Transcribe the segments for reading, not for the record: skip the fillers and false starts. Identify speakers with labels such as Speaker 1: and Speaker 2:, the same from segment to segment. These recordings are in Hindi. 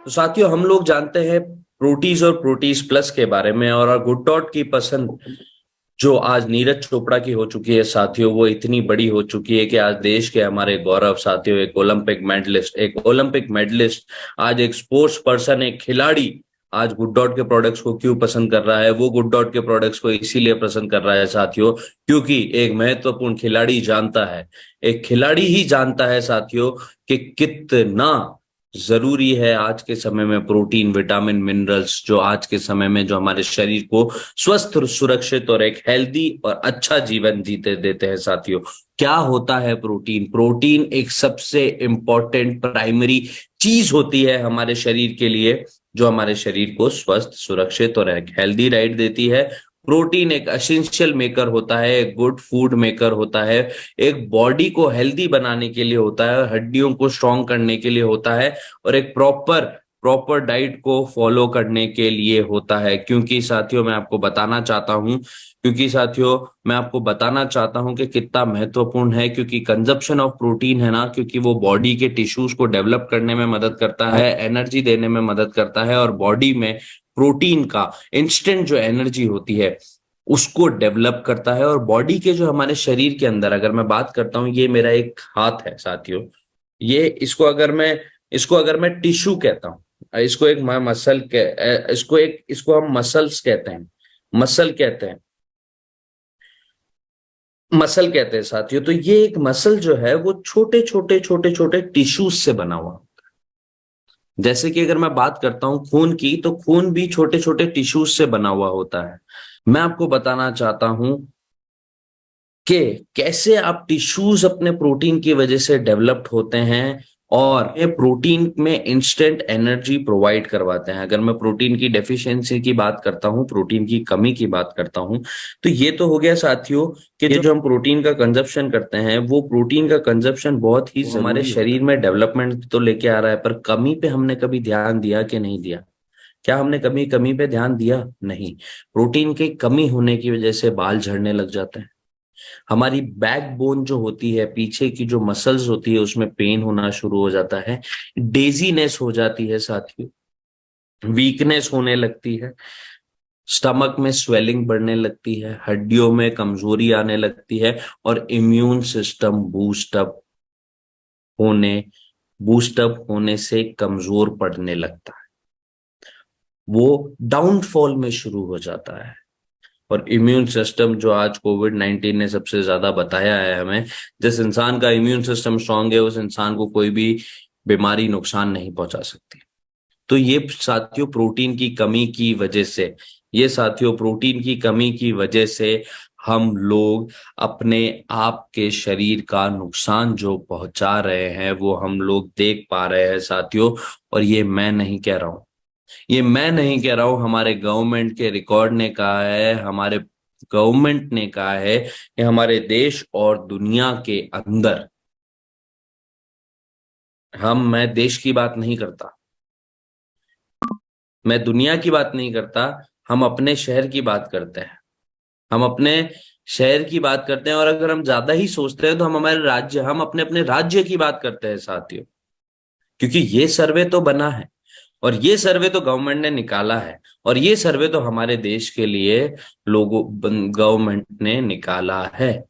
Speaker 1: तो साथियों, हम लोग जानते हैं प्रोटीज और प्रोटीज प्लस के बारे में, और गुड डॉट की पसंद जो आज नीरज चोपड़ा की हो चुकी है साथियों, वो इतनी बड़ी हो चुकी है कि आज देश के हमारे गौरव साथियों, एक ओलंपिक मेडलिस्ट, आज एक स्पोर्ट्स पर्सन, एक खिलाड़ी आज गुड डॉट के प्रोडक्ट्स को क्यों पसंद कर रहा है। वो गुड डॉट के प्रोडक्ट्स को इसीलिए पसंद कर रहा है साथियों, क्योंकि एक महत्वपूर्ण खिलाड़ी जानता है, एक खिलाड़ी ही जानता है साथियों कि कितना जरूरी है आज के समय में प्रोटीन, विटामिन, मिनरल्स, जो आज के समय में जो हमारे शरीर को स्वस्थ, सुरक्षित और एक हेल्दी और अच्छा जीवन जीते देते हैं साथियों। क्या होता है प्रोटीन? प्रोटीन एक सबसे इंपॉर्टेंट प्राइमरी चीज होती है हमारे शरीर के लिए, जो हमारे शरीर को स्वस्थ, सुरक्षित और एक हेल्दी डाइट देती है। प्रोटीन एक एसेंशियल मेकर होता है, एक गुड फूड मेकर होता है, एक बॉडी को हेल्दी बनाने के लिए होता है, हड्डियों को स्ट्रांग करने के लिए होता है, और एक प्रॉपर प्रॉपर डाइट को फॉलो करने के लिए होता है। क्योंकि साथियों मैं आपको बताना चाहता हूं क्योंकि साथियों मैं आपको बताना चाहता हूं कि कितना महत्वपूर्ण है, क्योंकि कंजप्शन ऑफ प्रोटीन है ना, क्योंकि वो बॉडी के टिश्यूज को डेवलप करने में मदद करता है, एनर्जी देने में मदद करता है, और बॉडी में प्रोटीन का इंस्टेंट जो एनर्जी होती है उसको डेवलप करता है। और बॉडी के जो हमारे शरीर के अंदर, अगर मैं बात करता हूं, ये मेरा एक हाथ है साथियों, ये इसको अगर मैं टिश्यू कहता हूं, इसको एक मसल के इसको हम मसल्स कहते हैं, मसल कहते हैं मसल कहते हैं साथियों। तो ये एक मसल जो है वो छोटे छोटे छोटे छोटे टिश्यूज से बना हुआ। जैसे कि अगर मैं बात करता हूं खून की, तो खून भी छोटे छोटे टिश्यूज से बना हुआ होता है। मैं आपको बताना चाहता हूं कि कैसे आप टिश्यूज अपने प्रोटीन की वजह से डेवलप्ड होते हैं, और ये प्रोटीन में इंस्टेंट एनर्जी प्रोवाइड करवाते हैं। अगर मैं प्रोटीन की डेफिशिएंसी की बात करता हूं, प्रोटीन की कमी की बात करता हूं, तो ये तो हो गया साथियों कि ये जो हम प्रोटीन का कंजप्शन करते हैं, वो प्रोटीन का कंजप्शन बहुत ही हमारे शरीर में डेवलपमेंट तो लेके आ रहा है, पर कमी पे हमने कभी ध्यान दिया कि नहीं दिया? क्या हमने कभी कमी पे ध्यान दिया? नहीं। प्रोटीन की कमी होने की वजह से बाल झड़ने लग जाते हैं, हमारी बैकबोन जो होती है, पीछे की जो मसल्स होती है, उसमें पेन होना शुरू हो जाता है, डेजीनेस हो जाती है साथियों, वीकनेस होने लगती है, स्टमक में स्वेलिंग बढ़ने लगती है, हड्डियों में कमजोरी आने लगती है, और इम्यून सिस्टम होने बूस्टअप होने से कमजोर पड़ने लगता है, वो डाउनफॉल में शुरू हो जाता है। और इम्यून सिस्टम जो आज कोविड-19 ने सबसे ज्यादा बताया है हमें, जिस इंसान का इम्यून सिस्टम स्ट्रांग है, उस इंसान को कोई भी बीमारी नुकसान नहीं पहुंचा सकती। तो ये साथियों प्रोटीन की कमी की वजह से हम लोग अपने आप के शरीर का नुकसान जो पहुंचा रहे हैं, वो हम लोग देख पा रहे हैं साथियों। और ये मैं नहीं कह रहा हूं, हमारे गवर्नमेंट के रिकॉर्ड ने कहा है, हमारे गवर्नमेंट ने कहा है कि हमारे देश और दुनिया के अंदर, मैं देश की बात नहीं करता, मैं दुनिया की बात नहीं करता, हम अपने शहर की बात करते हैं। हम अपने शहर की बात करते हैं, और अगर हम ज्यादा ही सोचते हैं तो हम अपने अपने राज्य की बात करते हैं साथियों। क्योंकि ये सर्वे तो बना है, और ये सर्वे तो गवर्नमेंट ने निकाला है, और ये सर्वे तो हमारे देश के लिए लोगों गवर्नमेंट ने निकाला है।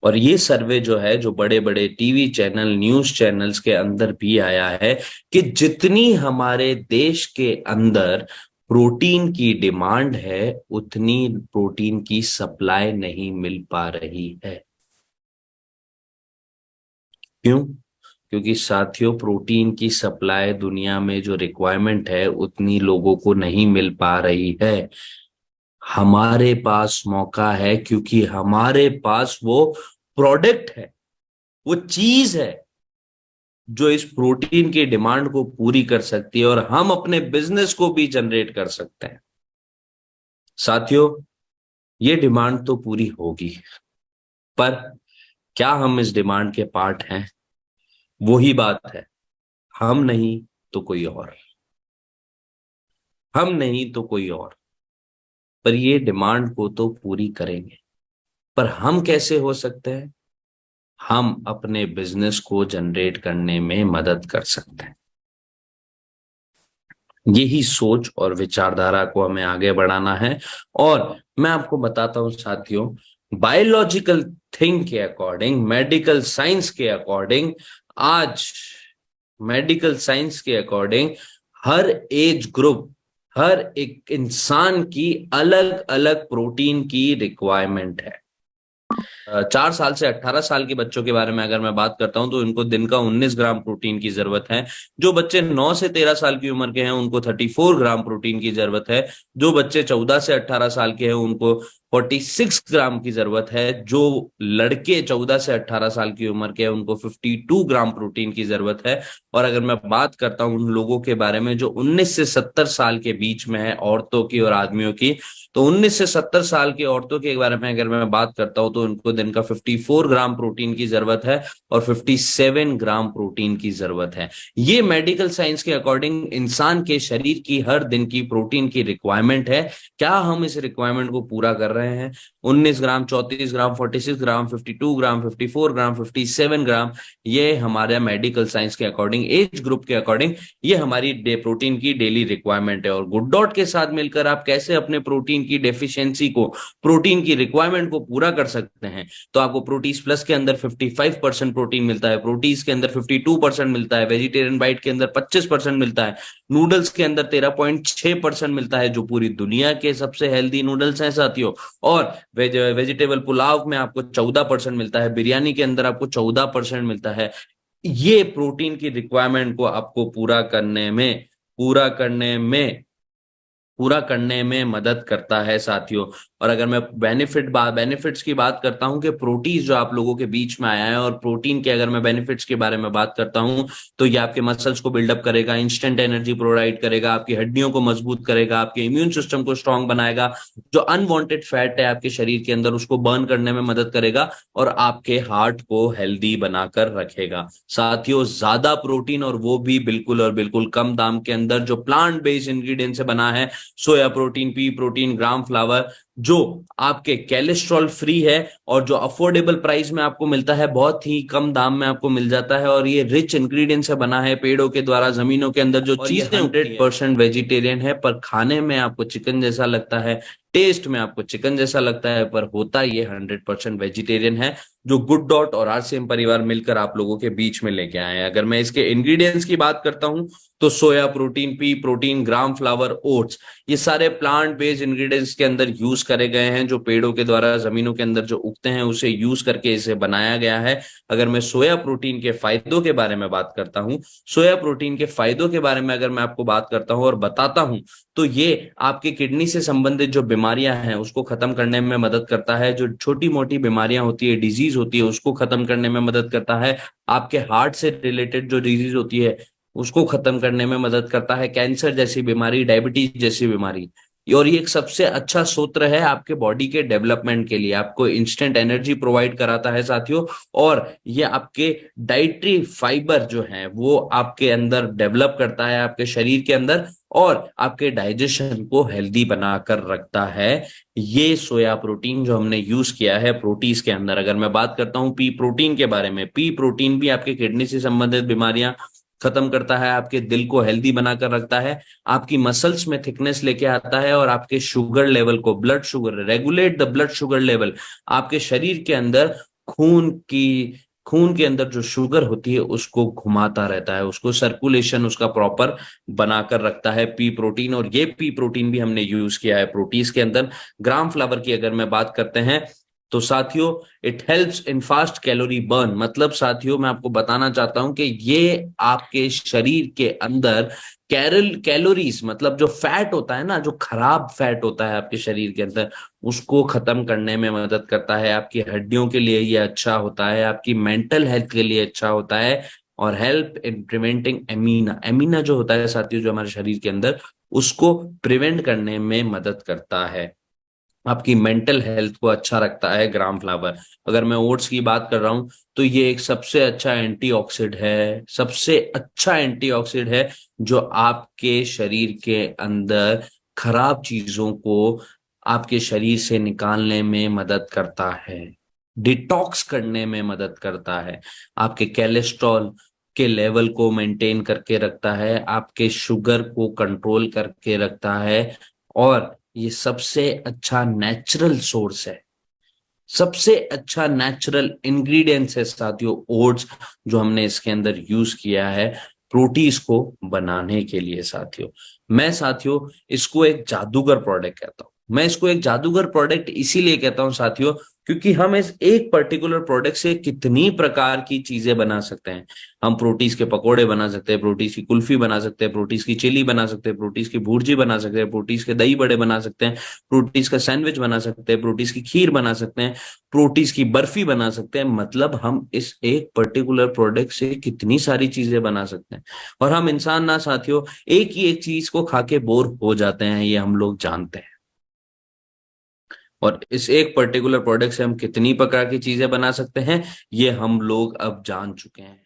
Speaker 1: और ये सर्वे जो है, जो बड़े बड़े टीवी चैनल, न्यूज चैनल्स के अंदर भी आया है, कि जितनी हमारे देश के अंदर प्रोटीन की डिमांड है, उतनी प्रोटीन की सप्लाई नहीं मिल पा रही है। क्यों? क्योंकि साथियों प्रोटीन की सप्लाई दुनिया में जो रिक्वायरमेंट है, उतनी लोगों को नहीं मिल पा रही है। हमारे पास मौका है, क्योंकि हमारे पास वो प्रोडक्ट है, वो चीज है जो इस प्रोटीन की डिमांड को पूरी कर सकती है, और हम अपने बिजनेस को भी जनरेट कर सकते हैं साथियों। ये डिमांड तो पूरी होगी, पर क्या हम इस डिमांड के पार्ट हैं? वही बात है, हम नहीं तो कोई और, हम नहीं तो कोई और, पर ये डिमांड को तो पूरी करेंगे। पर हम कैसे हो सकते हैं? हम अपने बिजनेस को जनरेट करने में मदद कर सकते हैं। यही सोच और विचारधारा को हमें आगे बढ़ाना है। और मैं आपको बताता हूं साथियों, बायोलॉजिकल थिंग के अकॉर्डिंग, मेडिकल साइंस के अकॉर्डिंग, आज मेडिकल साइंस के अकॉर्डिंग हर एज ग्रुप, हर एक इंसान की अलग अलग प्रोटीन की रिक्वायरमेंट है। 4 साल से 18 साल के बच्चों के बारे में अगर मैं बात करता हूं तो इनको दिन का 19 ग्राम प्रोटीन की जरूरत है। जो बच्चे 9 से 13 साल की उम्र के हैं उनको 34 ग्राम प्रोटीन की जरूरत है। जो बच्चे 14 से 18 साल के हैं उनको 46 ग्राम की जरूरत है। जो लड़के 14 से 18 साल की उम्र के हैं उनको 52 ग्राम प्रोटीन की जरूरत है। और अगर मैं बात करता हूं उन लोगों के बारे में जो 19 से 70 साल के बीच में है, औरतों की और आदमियों की, तो 19 से 70 साल की औरतों के बारे में अगर मैं बात करता हूं तो उनको दिन का 54 ग्राम प्रोटीन की जरूरत है और 57 ग्राम प्रोटीन की जरूरत है। ये मेडिकल साइंस के अकॉर्डिंग इंसान के शरीर की हर दिन की प्रोटीन की रिक्वायरमेंट है। क्या हम इस रिक्वायरमेंट को पूरा कर रहे हैं? 19 ग्राम, 34 ग्राम, 46 ग्राम, 52 ग्राम, 54 ग्राम, 57 ग्राम, ये हमारे मेडिकल साइंस के अकॉर्डिंग, एज ग्रुप के अकॉर्डिंग, ये हमारी प्रोटीन की डेली रिक्वायरमेंट है। और गुड डॉट के साथ मिलकर आप कैसे अपने प्रोटीन की डेफिशिएंसी को, प्रोटीन की रिक्वायरमेंट को पूरा कर सकते हैं। तो आपको प्रोटीज प्लस के अंदर 55% प्रोटीन मिलता है, प्रोटीज के अंदर 52% मिलता है, वेजिटेरियन बाइट के अंदर 25% मिलता है, नूडल्स के अंदर 13.6% मिलता है जो पूरी दुनिया के सबसे हेल्दी नूडल्स हैं साथियों। और वेजिटेबल पुलाव में आपको 14% मिलता है, बिरयानी के अंदर आपको 14% मिलता है। ये प्रोटीन की रिक्वायरमेंट को आपको पूरा करने में पूरा करने में मदद करता है साथियों। और अगर मैं बेनिफिट्स की बात करता हूं कि प्रोटीन जो आप लोगों के बीच में आया है, और प्रोटीन के अगर मैं बेनिफिट्स के बारे में बात करता हूं तो ये आपके मसल्स को बिल्डअप करेगा, इंस्टेंट एनर्जी प्रोवाइड करेगा, आपकी हड्डियों को मजबूत करेगा, आपके इम्यून सिस्टम को स्ट्रांग बनाएगा, जो अनवांटेड फैट है आपके शरीर के अंदर उसको बर्न करने में मदद करेगा, और आपके हार्ट को हेल्दी बनाकर रखेगा। साथियों, ज्यादा प्रोटीन, और वो भी बिल्कुल और बिल्कुल कम दाम के अंदर, जो प्लांट बेस्ड इंग्रेडिएंट से बना है, सोया प्रोटीन, पी प्रोटीन, ग्राम फ्लावर, जो आपके कोलेस्ट्रॉल फ्री है और जो अफोर्डेबल प्राइस में आपको मिलता है, बहुत ही कम दाम में आपको मिल जाता है। और ये रिच इंग्रेडिएंट से बना है, पेड़ों के द्वारा जमीनों के अंदर जो चीजें 100% वेजिटेरियन है, पर खाने में आपको चिकन जैसा लगता है, टेस्ट में आपको चिकन जैसा लगता है, पर होता ये 100% वेजिटेरियन है, जो गुड डॉट और आरसीएम परिवार मिलकर आप लोगों के बीच में लेके आए हैं। अगर मैं इसके इंग्रेडिएंट्स की बात करता हूं तो सोया प्रोटीन, पी प्रोटीन, ग्राम फ्लावर, ओट्स, ये सारे प्लांट बेस्ड इंग्रेडिएंट्स के अंदर यूज करे गए हैं, जो पेड़ों के द्वारा जमीनों के अंदर जो उगते हैं उसे यूज करके इसे बनाया गया है। अगर मैं सोया प्रोटीन के फायदों के बारे में बात करता हूं, सोया प्रोटीन के फायदों के बारे में अगर मैं आपको बात करता हूं और बताता हूं, तो ये आपके किडनी से संबंधित जो बीमारियां हैं उसको खत्म करने में मदद करता है, जो छोटी मोटी बीमारियां होती है, डिजीज होती है, उसको खत्म करने में मदद करता है, आपके हार्ट से रिलेटेड जो डिजीज होती है उसको खत्म करने में मदद करता है, कैंसर जैसी बीमारी, डायबिटीज जैसी बीमारी। और ये एक सबसे अच्छा सूत्र है आपके बॉडी के डेवलपमेंट के लिए, आपको इंस्टेंट एनर्जी प्रोवाइड कराता है साथियों। और ये आपके डाइटरी फाइबर जो है वो आपके अंदर डेवलप करता है, आपके शरीर के अंदर, और आपके डाइजेशन को हेल्दी बनाकर रखता है। ये सोया प्रोटीन जो हमने यूज किया है प्रोटीज के अंदर। अगर मैं बात करता हूं पी प्रोटीन के बारे में, पी प्रोटीन भी आपके किडनी से संबंधित बीमारियां खत्म करता है, आपके दिल को हेल्दी बनाकर रखता है, आपकी मसल्स में थिकनेस लेके आता है, और आपके शुगर लेवल को, blood sugar, regulate the blood sugar level, आपके शरीर के अंदर खून के अंदर जो शुगर होती है उसको घुमाता रहता है, उसको सर्कुलेशन उसका प्रॉपर बनाकर रखता है पी प्रोटीन। और ये पी प्रोटीन भी हमने यूज किया है प्रोटीज के अंदर। ग्राम फ्लावर की अगर मैं बात करते हैं तो साथियों, it helps in fast calorie burn, मतलब साथियों मैं आपको बताना चाहता हूं कि ये आपके शरीर के अंदर कैलोरीज, मतलब जो फैट होता है ना, जो खराब फैट होता है आपके शरीर के अंदर, उसको खत्म करने में मदद करता है। आपकी हड्डियों के लिए ये अच्छा होता है, आपकी मेंटल हेल्थ के लिए अच्छा होता है, और हेल्प इन प्रिवेंटिंग एमीना, एमीना जो होता है साथियों जो हमारे शरीर के अंदर, उसको प्रिवेंट करने में मदद करता है, आपकी मेंटल हेल्थ को अच्छा रखता है ग्राम फ्लावर। अगर मैं ओट्स की बात कर रहा हूं तो ये एक सबसे अच्छा एंटीऑक्सीडेंट है, सबसे अच्छा एंटीऑक्सीडेंट है, जो आपके शरीर के अंदर खराब चीजों को आपके शरीर से निकालने में मदद करता है, डिटॉक्स करने में मदद करता है, आपके कोलेस्ट्रॉल के लेवल को मेंटेन करके रखता है, आपके शुगर को कंट्रोल करके रखता है, और ये सबसे अच्छा नेचुरल सोर्स है, सबसे अच्छा नेचुरल इंग्रेडिएंट्स है साथियों ओट्स, जो हमने इसके अंदर यूज किया है प्रोटीज को बनाने के लिए। साथियों मैं साथियों इसको एक जादूगर प्रोडक्ट कहता हूं। मैं इसको एक जादूगर प्रोडक्ट इसीलिए कहता हूं साथियों, क्योंकि हम इस एक पर्टिकुलर प्रोडक्ट से कितनी प्रकार की चीजें बना सकते हैं। हम प्रोटीज के पकोड़े बना सकते हैं, प्रोटीज की कुल्फी बना सकते हैं, प्रोटीज की चिली बना सकते हैं, प्रोटीज की भुर्जी बना सकते हैं, प्रोटीज के दही बड़े बना सकते हैं, प्रोटीज का सैंडविच बना सकते हैं, प्रोटीज की खीर बना सकते हैं, प्रोटीज की बर्फी बना सकते हैं। मतलब हम इस एक पर्टिकुलर प्रोडक्ट से कितनी सारी चीजें बना सकते हैं। और हम इंसान ना साथियों एक ही एक चीज को खा के बोर हो जाते हैं, ये हम लोग जानते हैं। और इस एक पर्टिकुलर प्रोडक्ट से हम कितनी प्रकार की चीजें बना सकते हैं, ये हम लोग अब जान चुके हैं।